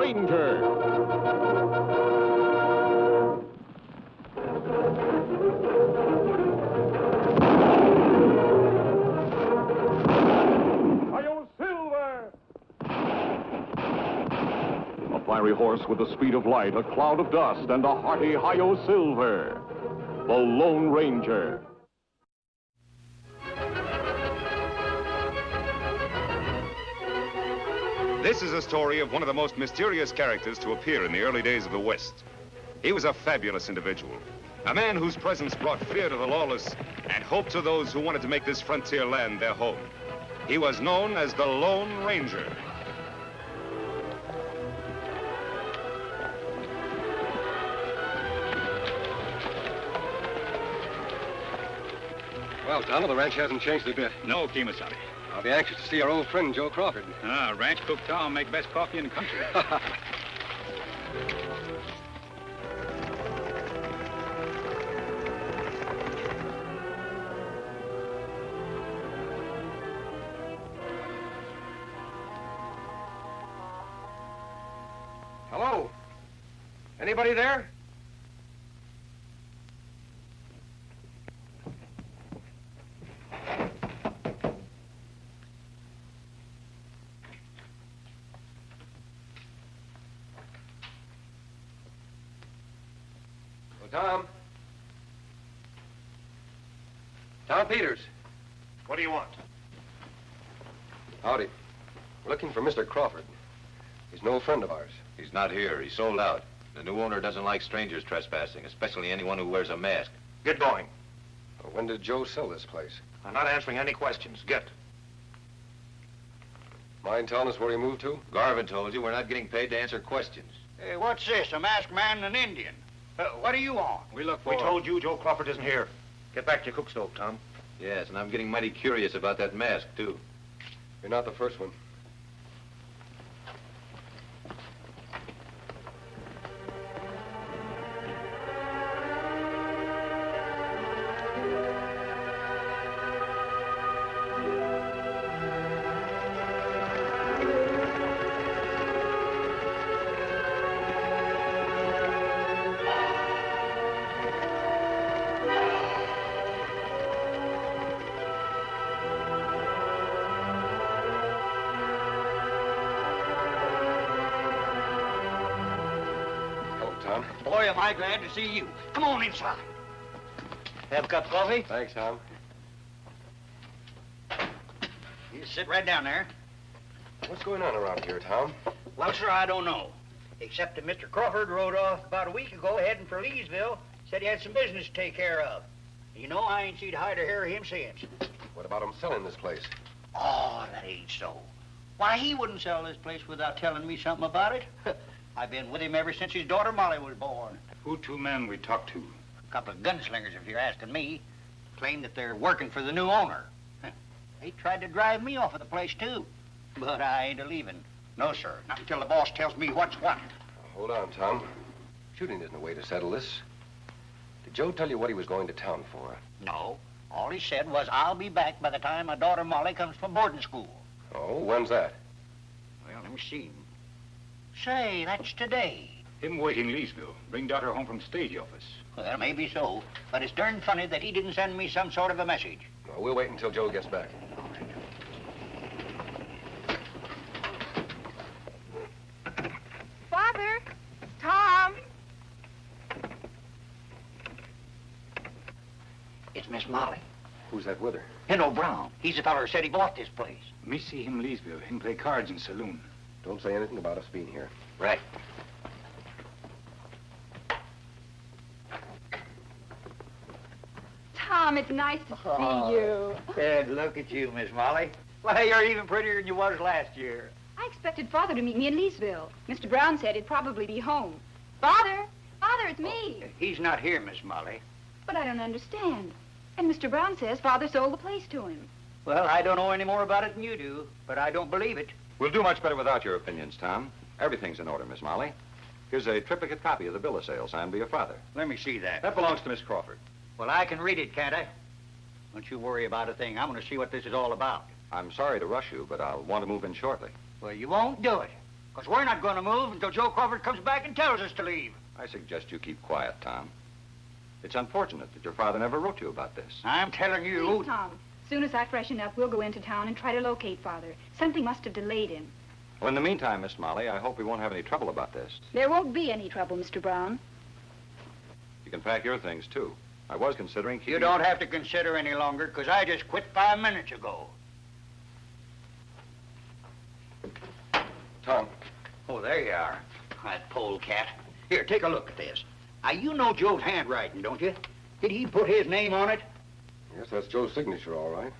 Ranger. A fiery horse with the speed of light, a cloud of dust, and a hearty Hi-Yo Silver. The Lone Ranger. This is a story of one of the most mysterious characters to appear in the early days of the West. He was a fabulous individual, a man whose presence brought fear to the lawless and hope to those who wanted to make this frontier land their home. He was known as the Lone Ranger. Well, Tonto, the ranch hasn't changed a bit. No, Kemosabe. I'll be anxious to see our old friend, Joe Crawford. Ranch cook Tom make best coffee in the country. Hello? Anybody there? Tom? Tom Peters. What do you want? Howdy. We're looking for Mr. Crawford. He's no friend of ours. He's not here. He's sold out. The new owner doesn't like strangers trespassing, especially anyone who wears a mask. Get going. Well, when did Joe sell this place? I'm not answering any questions. Get. Mind telling us where he moved to? Garvin told you we're not getting paid to answer questions. Hey, what's this? A masked man and an Indian? What do you want? We look for... We told you Joe Crawford isn't here. Get back to your cook stove, Tom. Yes, and I'm getting mighty curious about that mask, too. You're not the first one. Boy, am I glad to see you. Come on inside. Have a cup of coffee? Thanks, Tom. You sit right down there. What's going on around here, Tom? Well, sir, I don't know. Except that Mr. Crawford rode off about a week ago heading for Leesville. Said he had some business to take care of. You know, I ain't seen hide or hair of him since. What about him selling this place? Oh, that ain't so. Why, he wouldn't sell this place without telling me something about it. I've been with him ever since his daughter Molly was born. Who two men we talked to? A couple of gunslingers, if you're asking me, claim that they're working for the new owner. They tried to drive me off of the place, too. But I ain't a-leaving. No, sir, not until the boss tells me what's what. Hold on, Tom. Shooting isn't a way to settle this. Did Joe tell you what he was going to town for? No. All he said was, I'll be back by the time my daughter Molly comes from boarding school. Oh, when's that? Well, let me see. Say, that's today. Him waiting Leesville. Bring daughter home from stage office. Well, maybe so. But it's darn funny that he didn't send me some sort of a message. Well, we'll wait until Joe gets back. Father! Tom! It's Miss Molly. Who's that with her? Hendo Brown. He's the feller who said he bought this place. Me see him Leesville. Him play cards in saloon. Don't say anything about us being here. Right. Tom, it's nice to see you. Good look at you, Miss Molly. Why, you're even prettier than you was last year. I expected Father to meet me in Leesville. Mr. Brown said he'd probably be home. Father! Father, it's me. He's not here, Miss Molly. But I don't understand. And Mr. Brown says Father sold the place to him. Well, I don't know any more about it than you do, but I don't believe it. We'll do much better without your opinions, Tom. Everything's in order, Miss Molly. Here's a triplicate copy of the bill of sale signed by your father. Let me see that. That belongs to Miss Crawford. Well, I can read it, can't I? Don't you worry about a thing. I'm going to see what this is all about. I'm sorry to rush you, but I'll want to move in shortly. Well, you won't do it. Because we're not going to move until Joe Crawford comes back and tells us to leave. I suggest you keep quiet, Tom. It's unfortunate that your father never wrote you about this. I'm telling you... Please, Tom. As soon as I freshen up, we'll go into town and try to locate Father. Something must have delayed him. Well, in the meantime, Miss Molly, I hope we won't have any trouble about this. There won't be any trouble, Mr. Brown. You can pack your things, too. I was considering keeping... You don't have to consider any longer, because I just quit 5 minutes ago. Tom. Oh, there you are. That polecat. Here, take a look at this. Now, you know Joe's handwriting, don't you? Did he put his name on it? Yes, that's Joe's signature, all right.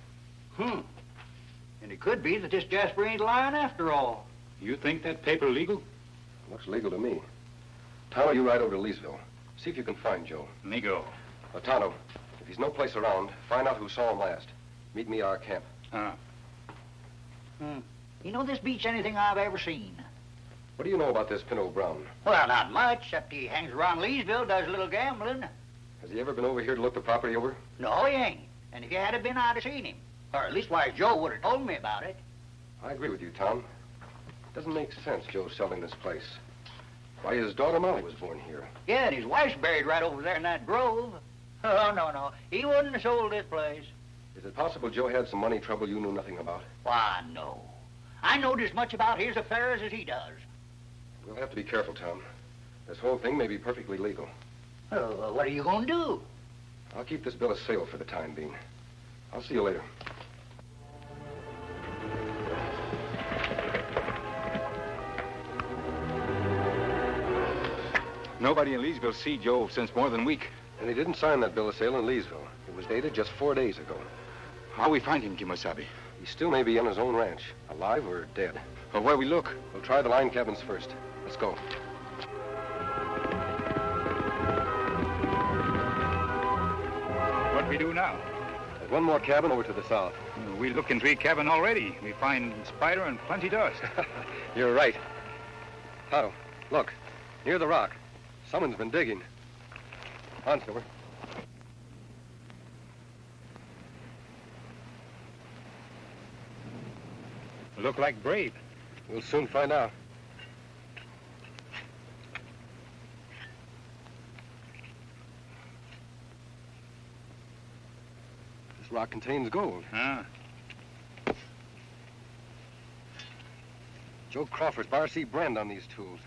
And it could be that this Jasper ain't lying after all. You think that paper legal? Looks legal to me. Tonto, you ride over to Leesville. See if you can find Joe. Me go. Tonto, if he's no place around, find out who saw him last. Meet me at our camp. You know, this beats anything I've ever seen. What do you know about this Pinto Brown? Well, not much, except he hangs around Leesville, does a little gambling. Has he ever been over here to look the property over? No, he ain't. And if he had been, I'd have seen him. Or at least why Joe would have told me about it. I agree with you, Tom. It doesn't make sense, Joe selling this place. Why, his daughter Molly was born here. Yeah, and his wife's buried right over there in that grove. Oh, no. He wouldn't have sold this place. Is it possible Joe had some money trouble you knew nothing about? Why, no. I know as much about his affairs as he does. We'll have to be careful, Tom. This whole thing may be perfectly legal. Well, what are you going to do? I'll keep this bill of sale for the time being. I'll see you later. Nobody in Leesville see Joe since more than a week. And he didn't sign that bill of sale in Leesville. It was dated just 4 days ago. How we find him, Kimosabe? He still may be on his own ranch, alive or dead. Or where we look? We'll try the line cabins first. Let's go. What we do now? There's one more cabin over to the south. We look in 3 cabin already. We find spider and plenty dust. You're right. Tonto, look. Near the rock. Someone's been digging. On, Silver. Look like brave. We'll soon find out. This rock contains gold. Joe Crawford's bar C brand on these tools.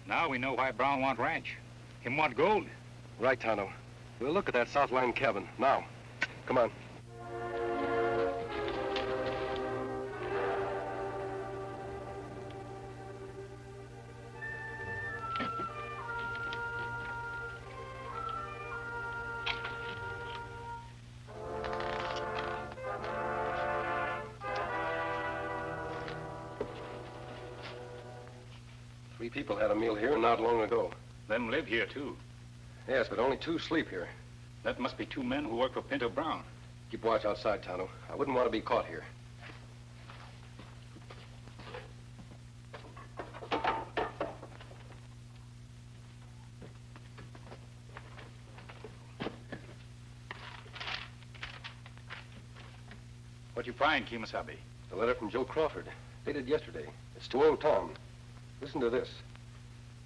Now we know why Brown want ranch. Him want gold. Right, Tonto. We'll look at that south line cabin now. Come on. Three people had a meal here not long ago. Them live here, too. Yes, but only 2 sleep here. That must be 2 men who work for Pinto Brown. Keep watch outside, Tonto. I wouldn't want to be caught here. What you find, Kimosabe? The letter from Joe Crawford, dated yesterday. It's to old Tom. Listen to this.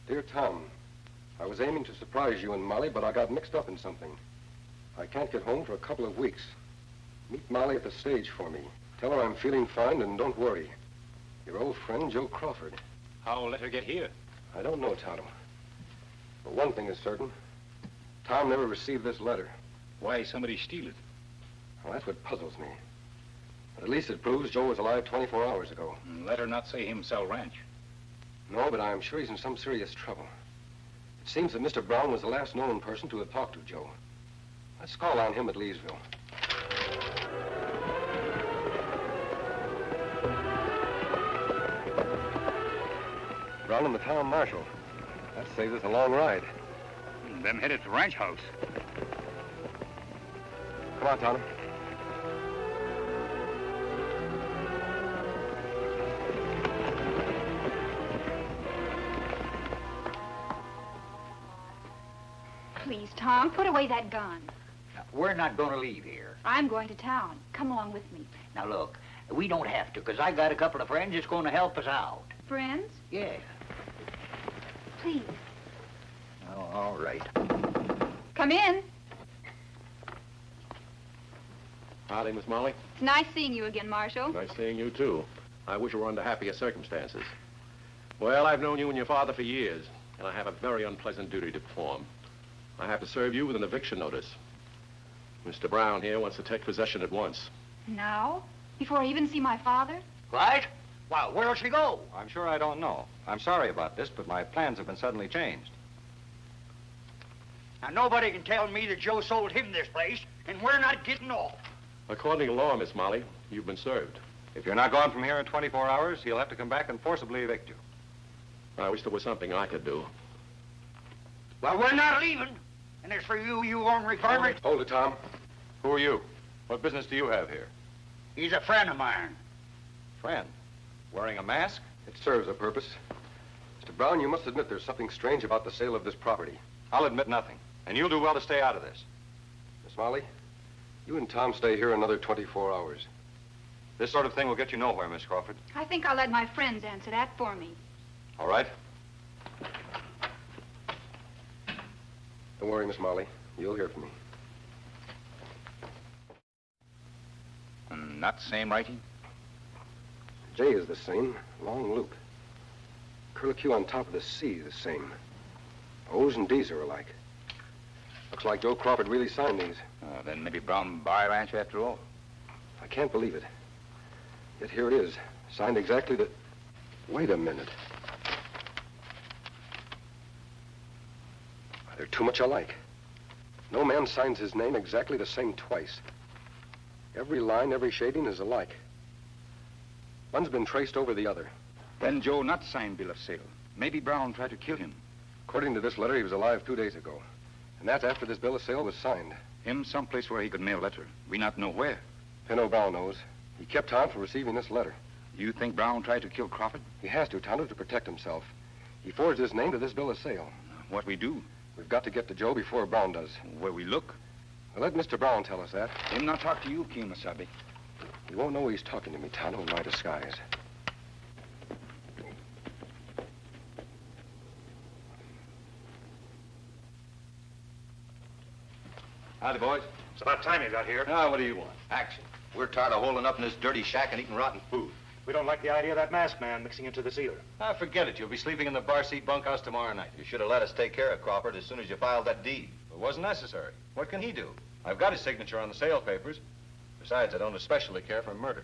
Dear Tom, I was aiming to surprise you and Molly, but I got mixed up in something. I can't get home for a couple of weeks. Meet Molly at the stage for me. Tell her I'm feeling fine and don't worry. Your old friend, Joe Crawford. How'll let her get here? I don't know, Tonto. But one thing is certain. Tom never received this letter. Why somebody steal it? Well, that's what puzzles me. But at least it proves Joe was alive 24 hours ago. And let her not say him sell ranch. No, but I'm sure he's in some serious trouble. It seems that Mr. Brown was the last known person to have talked to Joe. Let's call on him at Leesville. Brown and the town marshal. That saves us a long ride. Them headed to ranch house. Come on, Tonto. Please, Tom, put away that gun. Now, we're not going to leave here. I'm going to town. Come along with me. Now, look, we don't have to, because I got a couple of friends that's going to help us out. friends? Yeah. Please, Oh, all right. come in. Howdy, Miss Molly. It's nice seeing you again, Marshal. Nice seeing you, too. I wish we were under happier circumstances. Well, I've known you and your father for years, and I have a very unpleasant duty to perform. I have to serve you with an eviction notice. Mr. Brown here wants to take possession at once. Now? Before I even see my father? Right? Well, where'll she go? I'm sure I don't know. I'm sorry about this, but my plans have been suddenly changed. Now, nobody can tell me that Joe sold him this place, and we're not getting off. According to law, Miss Molly, you've been served. If you're not gone from here in 24 hours, he'll have to come back and forcibly evict you. I wish there was something I could do. Well, we're not leaving. And as for you, you ornery varmint, Hold it, Tom. Who are you? What business do you have here? he's a friend of mine. Friend. Wearing a mask? It serves a purpose. Mr. Brown, you must admit there's something strange about the sale of this property. I'll admit nothing. And you'll do well to stay out of this. Miss Molly, you and Tom stay here another 24 hours. This sort of thing will get you nowhere, Miss Crawford. I think I'll let my friends answer that for me. All right? Don't worry, Miss Molly. You'll hear from me. Not the same writing? J is the same, long loop. Curlicue on top of the C the same. O's and D's are alike. Looks like Joe Crawford really signed these. Then maybe Brown Bar Ranch after all. I can't believe it. Yet here it is, signed exactly the... Wait a minute. They're too much alike. No man signs his name exactly the same twice. Every line, every shading is alike. One's been traced over the other. Then Joe not signed bill of sale. Maybe Brown tried to kill him. According to this letter, he was alive 2 days ago. And that's after this bill of sale was signed. Him someplace where he could mail letter. We not know where. Pinto Brown knows. He kept Tom from receiving this letter. You think Brown tried to kill Crawford? He has to, Tonto, to protect himself. He forged his name to this bill of sale. What we do? We've got to get to Joe before Brown does. Where we look? Now, let Mr. Brown tell us that. Him not talk to you, Kemosabe. He won't know he's talking to me, Tonto, in my disguise. Howdy, boys. It's about time you got here. Now, what do you want? Action. We're tired of holding up in this dirty shack and eating rotten food. We don't like the idea of that masked man mixing into the sealer. Ah, forget it. You'll be sleeping in the bar seat bunkhouse tomorrow night. You should have let us take care of Crawford as soon as you filed that deed. It wasn't necessary. What can he do? I've got his signature on the sale papers. Besides, I don't especially care for murder.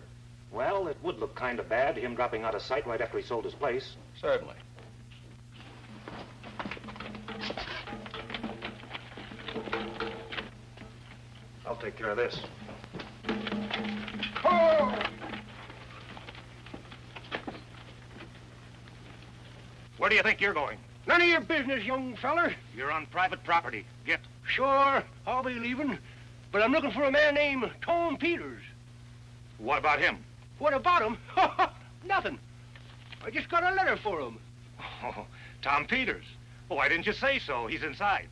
Well, it would look kind of bad, him dropping out of sight right after he sold his place. Certainly. I'll take care of this. Oh! Where do you think you're going? None of your business, young feller. You're on private property. Get. Sure, I'll be leaving. But I'm looking for a man named Tom Peters. What about him? What about him? Nothing. I just got a letter for him. Oh, Tom Peters. Oh, why didn't you say so? He's inside.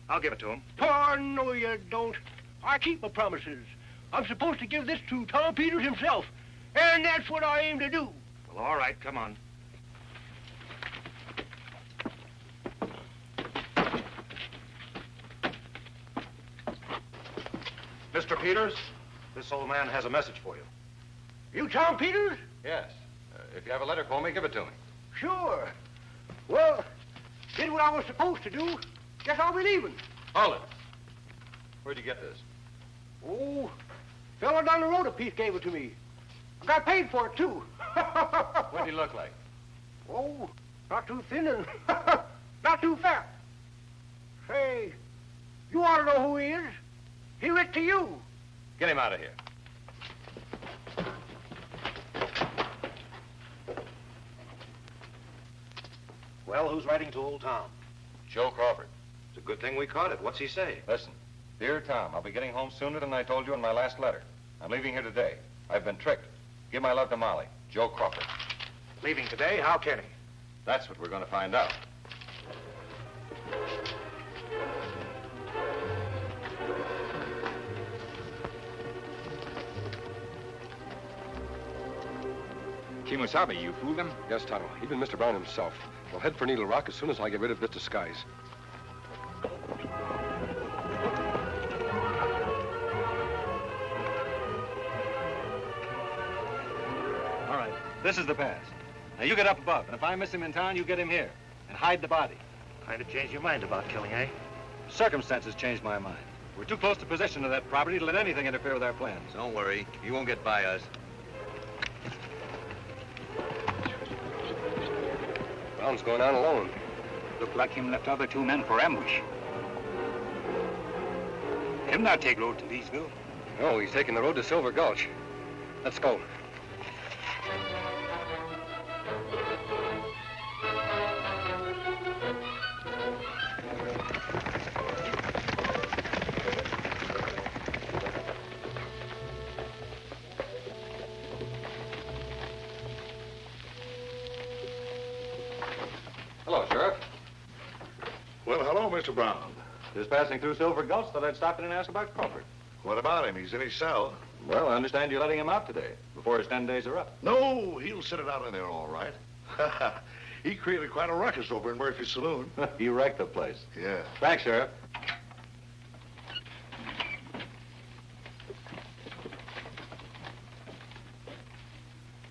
I'll give it to him. Oh, no, you don't. I keep my promises. I'm supposed to give this to Tom Peters himself. And that's what I aim to do. Well, all right, come on. Mr. Peters, this old man has a message for you. You Tom Peters? Yes. If you have a letter for me, give it to me. Sure. Well, did what I was supposed to do. Guess I'll be leaving. Hold it. Where'd you get this? Oh, fella down the road a piece gave it to me. I got paid for it, too. What'd he look like? Oh, not too thin and not too fat. Say, you ought to know who he is. He writ to you. Get him out of here. Well, who's writing to old Tom? Joe Crawford. It's a good thing we caught it. What's he say? Listen. Dear Tom, I'll be getting home sooner than I told you in my last letter. I'm leaving here today. I've been tricked. Give my love to Molly. Joe Crawford. Leaving today? How can he? That's what we're going to find out. Kimosabe, you fooled him? Yes, Tonto. Even Mr. Brown himself. We'll head for Needle Rock as soon as I get rid of this disguise. All right, this is the pass. Now you get up above, and if I miss him in town, you get him here. And hide the body. Kind of changed your mind about killing, eh? Circumstances changed my mind. We're too close to possession of that property to let anything interfere with our plans. Don't worry. You won't get by us. Brown's going on alone. Look like him left other 2 men for ambush. Him not take road to Leesville. No, he's taking the road to Silver Gulch. Let's go. Hello, Sheriff. Well, hello, Mr. Brown. Just passing through Silver Gulch, thought I'd stop in and ask about Crawford. What about him? He's in his cell. Well, I understand you're letting him out today, before his 10 days are up. No, he'll sit it out in there all right. He created quite a ruckus over in Murphy's saloon. He wrecked the place. Yeah. Thanks, Sheriff.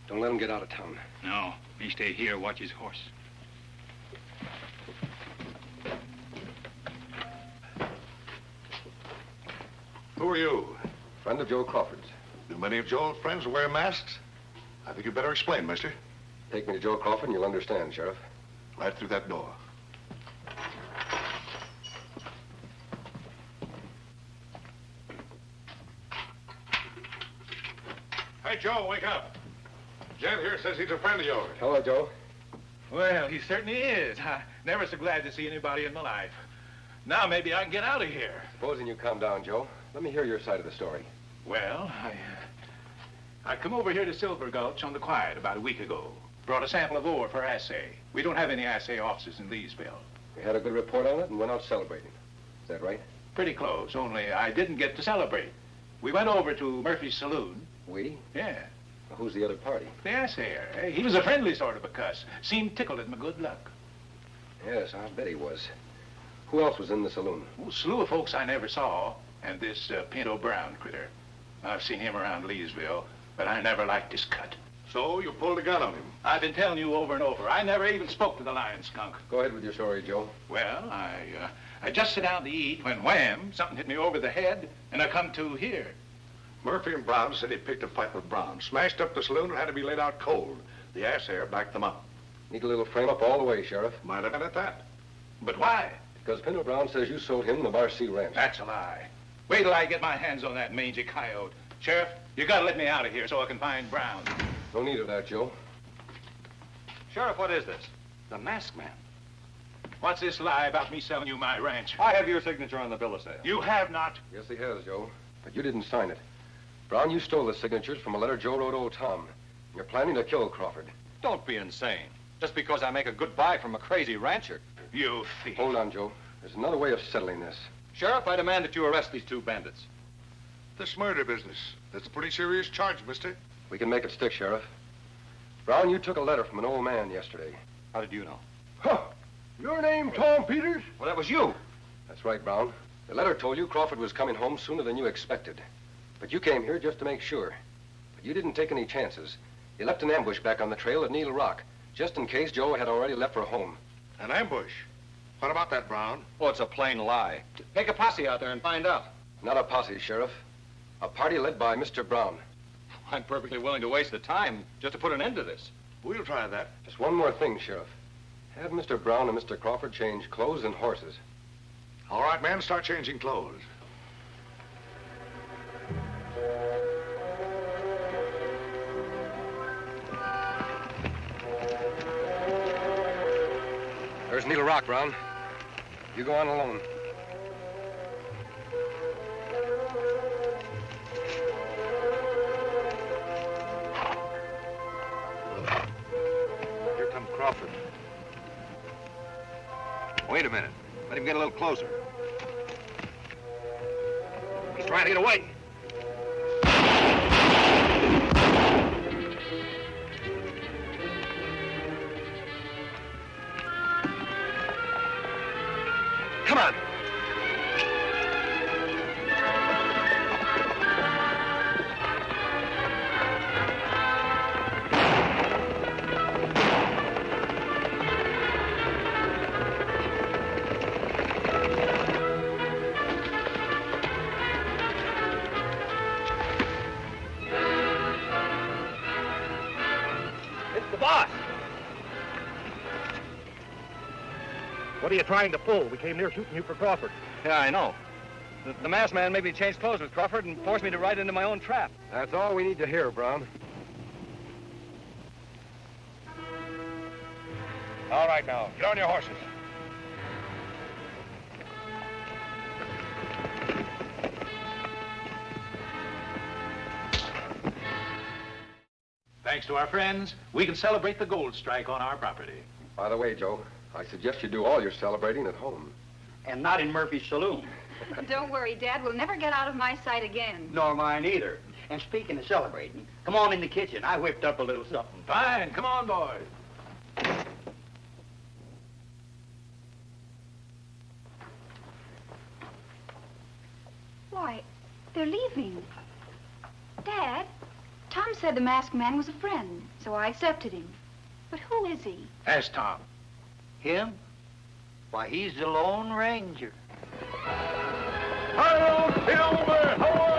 Don't let him get out of town. No, me stay here, watch his horse. Who are you? Friend of Joe Crawford's. Do many of Joe's friends wear masks? I think you better explain, mister. Take me to Joe Crawford and you'll understand, Sheriff. Right through that door. Hey, Joe, wake up. Jen here says he's a friend of yours. Hello, Joe. Well, he certainly is. I'm never so glad to see anybody in my life. Now maybe I can get out of here. Supposing you calm down, Joe. Let me hear your side of the story. Well, I come over here to Silver Gulch on the quiet about a week ago. Brought a sample of ore for assay. We don't have any assay offices in Leesville. We had a good report on it and went out celebrating. Is that right? Pretty close, only I didn't get to celebrate. We went over to Murphy's saloon. We? Yeah. Well, who's the other party? The assayer. Eh? He was a friendly sort of a cuss. Seemed tickled at my good luck. Yes, I bet he was. Who else was in the saloon? A slew of folks I never saw, and this Pinto Brown critter. I've seen him around Leesville, but I never liked his cut. So you pulled a gun on him? I've been telling you over and over. I never even spoke to the lion skunk. Go ahead with your story, Joe. Well, I just sat down to eat when wham, something hit me over the head, and I come to here. Murphy and Brown said he picked a fight with Brown, smashed up the saloon and had to be laid out cold. The assayer backed them up. Need a little frame up all the way, Sheriff. Might have been at that. But why? Because Pinto Brown says you sold him the Marcy Ranch. That's a lie. Wait till I get my hands on that mangy coyote. Sheriff, you gotta let me out of here so I can find Brown. No need of that, Joe. Sheriff, what is this? The masked man. What's this lie about me selling you my ranch? I have your signature on the bill of sale. You have not. Yes, he has, Joe. But you didn't sign it. Brown, you stole the signatures from a letter Joe wrote old Tom. And you're planning to kill Crawford. Don't be insane. Just because I make a good buy from a crazy rancher. You thief. Hold on, Joe. There's another way of settling this. Sheriff, I demand that you arrest these 2 bandits. This murder business, that's a pretty serious charge, mister. We can make it stick, Sheriff. Brown, you took a letter from an old man yesterday. How did you know? Huh. Your name Tom Peters? Well, that was you. That's right, Brown. The letter told you Crawford was coming home sooner than you expected. But you came here just to make sure. But you didn't take any chances. You left an ambush back on the trail at Needle Rock, just in case Joe had already left for home. An ambush? What about that, Brown? Oh, it's a plain lie. Take a posse out there and find out. Not a posse, Sheriff. A party led by Mr. Brown. I'm perfectly willing to waste the time just to put an end to this. We'll try that. Just one more thing, Sheriff. Have Mr. Brown and Mr. Crawford change clothes and horses. All right, man, start changing clothes. There's Needle Rock, Brown. You go on alone. Here comes Crawford. Wait a minute. Let him get a little closer. He's trying to get away. What are you trying to pull? We came near shooting you for Crawford. Yeah, I know. The masked man made me change clothes with Crawford and forced me to ride into my own trap. That's all we need to hear, Brown. All right, now, get on your horses. Thanks to our friends, we can celebrate the gold strike on our property. By the way, Joe, I suggest you do all your celebrating at home. And not in Murphy's saloon. Don't worry, Dad. We'll never get out of my sight again. Nor mine either. And speaking of celebrating, come on in the kitchen. I whipped up a little something. Fine. Come on, boys. Why, they're leaving. Dad, Tom said the masked man was a friend, so I accepted him. But who is he? Ask Tom. Him? Why, he's the Lone Ranger. Hail, Silver!